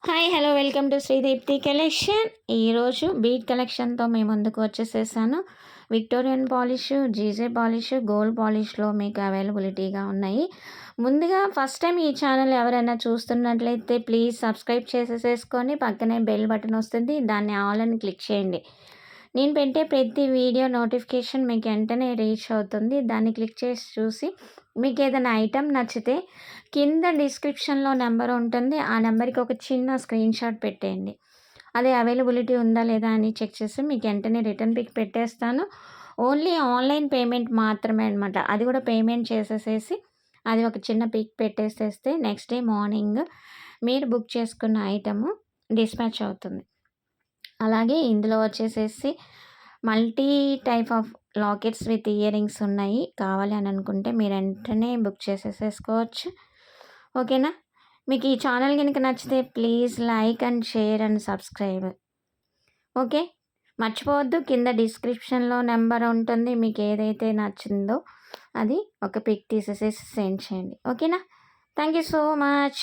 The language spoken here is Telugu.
Hi hello welcome to Sreedeepthi collection. ఈరోజు బీట్ కలెక్షన్తో మేము ముందుకు వచ్చేసేసాను. Victorian polish, GJ polish, gold పాలిష్లో మీకు అవైలబిలిటీగా ఉన్నాయి. ముందుగా ఫస్ట్ టైం ఈ ఛానల్ ఎవరైనా చూస్తున్నట్లయితే ప్లీజ్ సబ్స్క్రైబ్ చేసేసుకొని పక్కనే బెల్ బటన్ వస్తుంది, దాన్ని ఆల్ అని క్లిక్ చేయండి. నేను పెట్టే ప్రతి వీడియో నోటిఫికేషన్ మీకు వెంటనే రీచ్ అవుతుంది. దాన్ని క్లిక్ చేసి చూసి మీకు ఏదైనా ఐటెం నచ్చితే కింద డిస్క్రిప్షన్లో నెంబర్ ఉంటుంది. ఆ నెంబర్కి ఒక చిన్న స్క్రీన్ షాట్ పెట్టేయండి. అది అవైలబిలిటీ ఉందా లేదా అని చెక్ చేసి మీకు వెంటనే రిటర్న్ పిక్ పెట్టేస్తాను. ఓన్లీ ఆన్లైన్ పేమెంట్ మాత్రమే అనమాట. అది కూడా పేమెంట్ చేసేసేసి అది ఒక చిన్న పిక్ పెట్టేసేస్తే నెక్స్ట్ డే మార్నింగ్ మీరు బుక్ చేసుకున్న ఐటము డిస్పాచ్ అవుతుంది. అలాగే ఇందులో వచ్చేసేసి multi type of lockets with ear rings ఉన్నాయి. కావాలి అని అనుకుంటే మీరు వెంటనే బుక్ చేసేసుకోవచ్చు. ఓకేనా? మీకు ఈ ఛానల్ కనుక నచ్చితే please like and share and subscribe. Okay, మర్చిపోవద్దు. కింద డిస్క్రిప్షన్లో నెంబర్ ఉంటుంది. మీకు ఏదైతే నచ్చిందో అది ఒక పిక్ తీసేసేసి సెండ్ చేయండి. ఓకేనా? Thank you so much.